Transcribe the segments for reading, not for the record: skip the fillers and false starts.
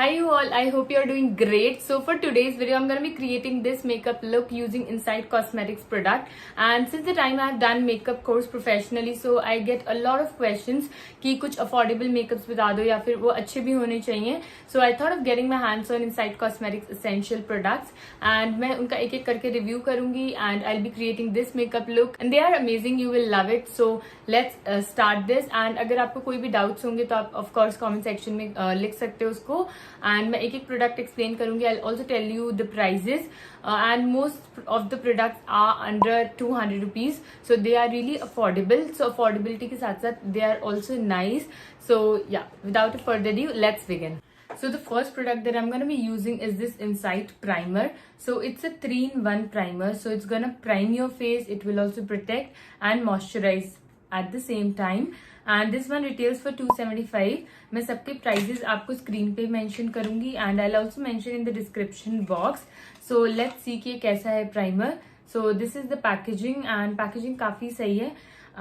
Hi you all, I hope you are doing great. So for today's video, I'm going to be creating this makeup look using Insight Cosmetics product. And since the time I've done makeup course professionally, so I get a lot of questions कि कुछ affordable makeups बता दो या फिर वो अच्छे भी होने चाहिए. So I thought of getting my hands on Insight Cosmetics essential products and मैं उनका एक एक करके review करूंगी and I'll be creating this makeup look and they are amazing. You will love it. So let's start this. And अगर आपको कोई भी doubts होंगे तो आप of course comment section में लिख सकते हो उसको. And मैं एक एक प्रोडक्ट एक्सप्लेन करूंगी. I'll also tell you the prices and most of the products are under 200 rupees, so they are really affordable. So affordability के साथ साथ they are also nice. So yeah, without further ado, let's begin. So the first product that I'm going to be using is this Insight primer. So it's a 3-in-1 primer. So it's going to prime your face. It will also protect and moisturize at the same time. And this one retails for 275. मैं सबके prices आपको screen पे mention करूंगी and I'll also mention in the description box. So let's see कि कैसा है primer. So this is the packaging and packaging काफी सही है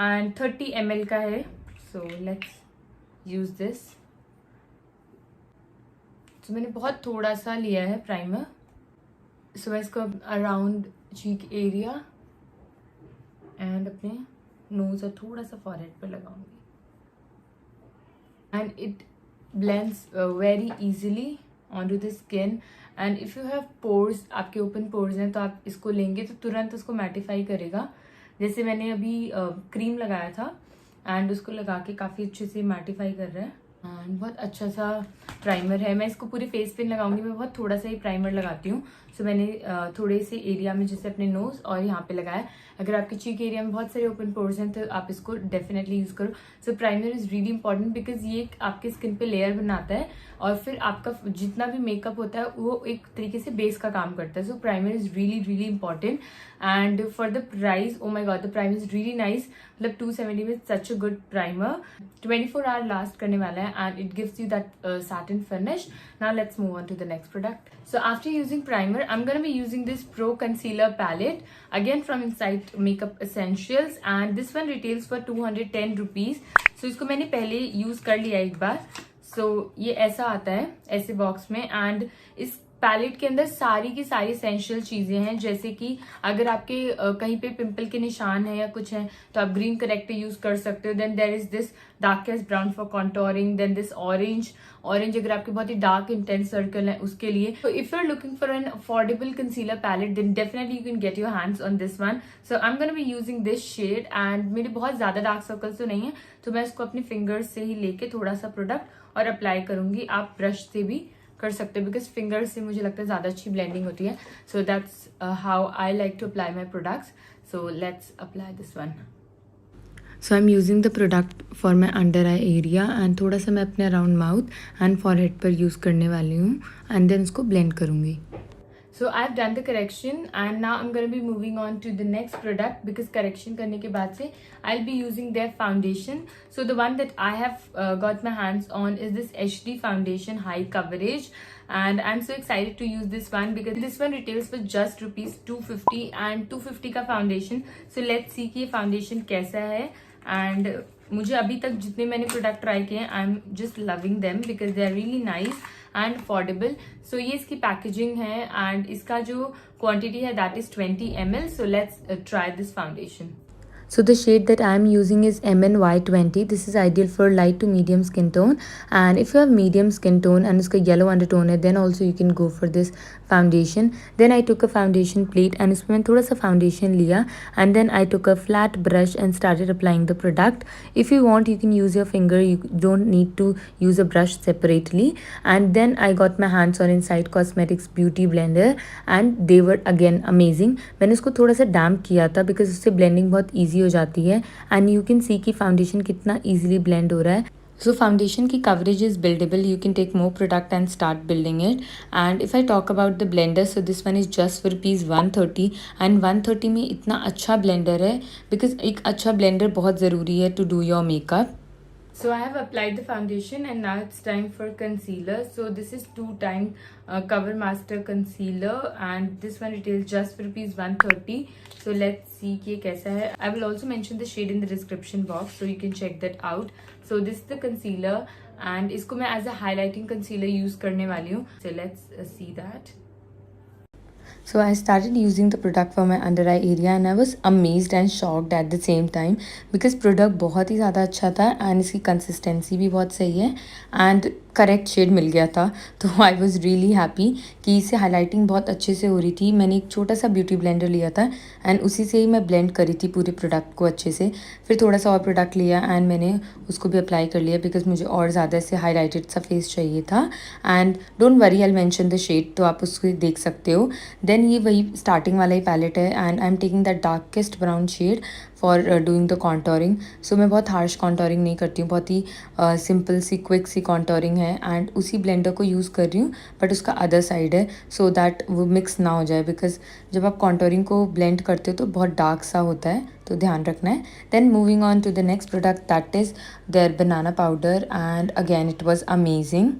and 30 ml का है. So let's use this. So मैंने बहुत थोड़ा सा लिया है primer. So मैं इसको around cheek area and अपने nose और थोड़ा सा forehead पर लगाऊंगी. And it blends very easily onto the skin. And if you have pores, आपके open pores हैं तो आप इसको लेंगे तो तुरंत उसको मैटिफाई करेगा. जैसे मैंने अभी क्रीम लगाया था and उसको लगा के काफ़ी अच्छे से मैटिफाई कर रहा है and बहुत अच्छा सा प्राइमर है. मैं इसको पूरे फेस पे लगाऊंगी. मैं बहुत थोड़ा सा ही प्राइमर लगाती हूँ. सो मैंने थोड़े से एरिया में जैसे अपने नोज और यहाँ पे लगाया. अगर आपके चीक एरिया में बहुत सारे ओपन पोर्स हैं तो आप इसको डेफिनेटली यूज करो. So primer is really important because ये आपके स्किन पे लेयर बनाता है और फिर आपका जितना भी मेकअप होता है वो एक तरीके से बेस का काम करता है. So primer is really really important. And for the price, oh my God, the primer is really nice. मतलब 270 में such a good primer. 24 hour last करने वाला है and it gives you that satin finish. Now let's move on to the next product. So after using primer, I'm going to be using this Pro Concealer Palette again from Insight Makeup Essentials and this one retails for 210 rupees. So इसको मैंने पहले use कर लिया एक बार. So ये ऐसा आता है ऐसे बॉक्स में एंड इस पैलेट के अंदर सारी की सारी एसेंशियल चीजें हैं. जैसे कि अगर आपके कहीं पे पिंपल के निशान है या कुछ है तो आप ग्रीन करेक्टर यूज कर सकते हो. Then there is this darkest brown for contouring. Then this orange अगर आपके बहुत ही डार्क इंटेंस सर्कल है उसके लिए. तो if you are looking for an affordable concealer palette then definitely you can get your hands on this one. So I am gonna be using this shade and मेरे बहुत ज्यादा dark circles तो नहीं है तो मैं इसको अपनी फिंगर्स से ही लेके थोड़ा सा प्रोडक्ट और अप्लाई करूंगी. आप ब्रश से भी कर सकते हो बिकॉज फिंगर से मुझे लगता है ज्यादा अच्छी ब्लेंडिंग होती है. So that's how I like to apply my products. So let's apply this one. So I am using the product for my under eye area and थोड़ा सा मैं अपने अराउंड माउथ एंड फॉरहेड पर use करने वाली हूँ and then उसको blend करूंगी. So I've done the correction and now I'm going to be moving on to the next product because correction करने के बाद से I'll be using their foundation. So the one that I have got my hands on is this HD foundation high coverage and I'm so excited to use this one because this one retails for just rupees 250 and 250 का foundation. So let's see कि ये foundation कैसा है and मुझे अभी तक जितने मैंने प्रोडक्ट ट्राई किए हैं I am just loving them because they are really nice and affordable. So ये इसकी पैकेजिंग है एंड इसका जो क्वांटिटी है that is 20 ml. So let's try this foundation. So the shade that I am using is MNY20. This is ideal for light to medium skin tone. And if you have medium skin tone and uska yellow undertone hai, then also you can go for this foundation. Then I took a foundation plate and उसमें मैं थोड़ा सा foundation लिया and then I took a flat brush and started applying the product. If you want, you can use your finger. You don't need to use a brush separately. And then I got my hands on Insight Cosmetics Beauty Blender and they were again amazing. मैंने इसको थोड़ा सा damp किया था because उससे blending बहुत easy हो जाती है एंड यू कैन सी कि फाउंडेशन कितना इजीली ब्लेंड हो रहा है. सो फाउंडेशन की coverage is buildable. You can take more product and start building it. And if I talk about the blender, so this one is just for ₹130 and 130 में इतना अच्छा blender है because एक अच्छा ब्लेंडर बहुत ज़रूरी है to do your makeup. So I have applied the foundation and now it's time for concealer. So this is 2-time Cover Master Concealer and this one retails just for ₹130. So let's see कि ये कैसा है. I will also mention the shade in the description box so you can check that out. So this is the concealer and इसको मैं as a highlighting concealer use करने वाली हूँ. So let's see that. So I started using the product for my under eye area and I was amazed and shocked at the same time because product बहुत ही ज़्यादा अच्छा था and इसकी consistency भी बहुत सही है and करेक्ट शेड मिल गया था. तो आई वॉज़ रियली हैप्पी कि इससे हाईलाइटिंग बहुत अच्छे से हो रही थी. मैंने एक छोटा सा ब्यूटी ब्लेंडर लिया था एंड उसी से ही मैं ब्लेंड करी थी पूरे प्रोडक्ट को अच्छे से. फिर थोड़ा सा और प्रोडक्ट लिया एंड मैंने उसको भी अप्लाई कर लिया बिकॉज मुझे और ज़्यादा इससे हाईलाइटेड सा फेस चाहिए था. And don't worry, I mention the shade, तो आप उसको देख सकते हो. देन ये वही स्टार्टिंग वाला ही पैलेट है and I am taking that darkest brown shade for doing the contouring. So मैं बहुत हार्श कॉन्टोरिंग नहीं करती हूँ, बहुत ही सिंपल सी क्विक सी कॉन्टोरिंग है एंड उसी ब्लेंडर को यूज़ कर रही हूँ बट उसका अदर साइड है सो दैट वो मिक्स ना हो जाए बिकॉज जब आप कॉन्टोरिंग को ब्लेंड करते हो तो बहुत डार्क सा होता है, तो ध्यान रखना है. Then moving on to the next product that is there banana powder and again it was amazing.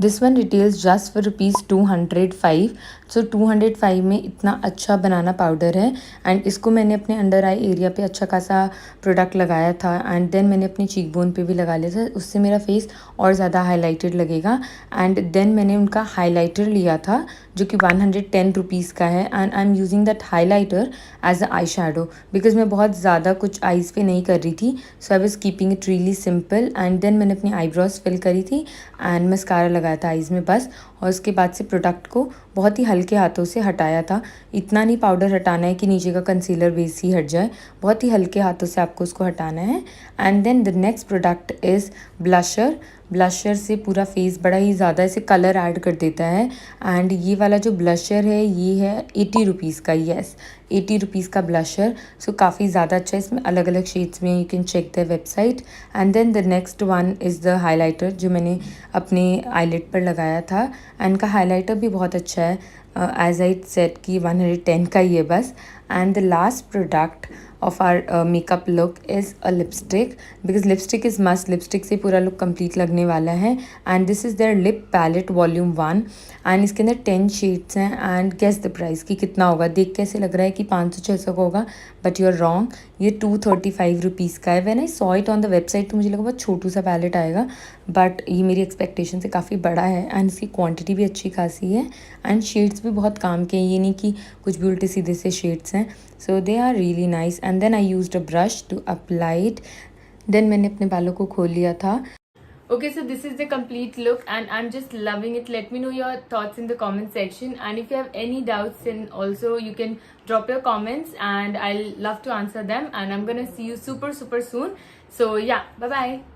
This one retails just for ₹205. सो 205 में इतना अच्छा बनाना पाउडर है एंड इसको मैंने अपने अंडर आई एरिया पे अच्छा खासा प्रोडक्ट लगाया था एंड देन मैंने अपनी चीक बोन पे भी लगा लिया था. उससे मेरा फेस और ज़्यादा हाईलाइटेड लगेगा. एंड देन मैंने उनका हाईलाइटर लिया था जो कि ₹110 का है and I am using that highlighter as a eye shadow because मैं बहुत ज़्यादा कुछ आईज़ पे नहीं कर रही थी. So I was keeping it really simple. And then मैंने अपनी आईब्रोज फिल करी थी एंड मस्कारा लगाया था आईज़ में बस. और उसके बाद से प्रोडक्ट को बहुत ही हल्के हाथों से हटाया था. इतना नहीं पाउडर हटाना है कि नीचे का कंसीलर बेस ही हट जाए, बहुत ही हल्के हाथों से आपको उसको हटाना है. And then the next product is blusher. Blusher से पूरा फेस बड़ा ही ज़्यादा ऐसे कलर ऐड कर देता है. एंड ये वाला जो ब्लशर है ये है ₹80 का. येस, ₹80 का ब्लशर. सो काफ़ी ज़्यादा अच्छा है. इसमें अलग अलग शेड्स में, you can check the website. And then the next one is the highlighter जो मैंने अपने आईलिड पर लगाया था एंड का हाईलाइटर भी बहुत अच्छा है. एज आई सेड कि 110 का ही है बस. And the last product of our makeup look is a lipstick because lipstick is must. lipstick से पूरा look complete लगने वाला है. and this is their lip palette volume 1 and इसके अंदर 10 shades हैं. and guess the price कि कितना होगा. देख कैसे लग रहा है कि 500-600 का होगा but you are wrong. ये ₹235 का है. when I saw it on the website तो मुझे लगा बहुत छोटू सा पैलेट आएगा बट ये मेरी एक्सपेक्टेशन से काफ़ी बड़ा है एंड इसकी क्वांटिटी भी अच्छी खासी है एंड शेड्स भी बहुत काम के हैं. ये नहीं कि कुछ भी उल्टे सीधे से शेड्स हैं. So they are really nice. And then I used a brush to apply it. Then मैंने अपने बालों को खोल लिया था. Okay, so this is the complete look and I'm just loving it. Let me know your thoughts in the comment section and if you have any doubts then also you can drop your comments and I'll love to answer them and I'm gonna see you super soon. So yeah, bye bye.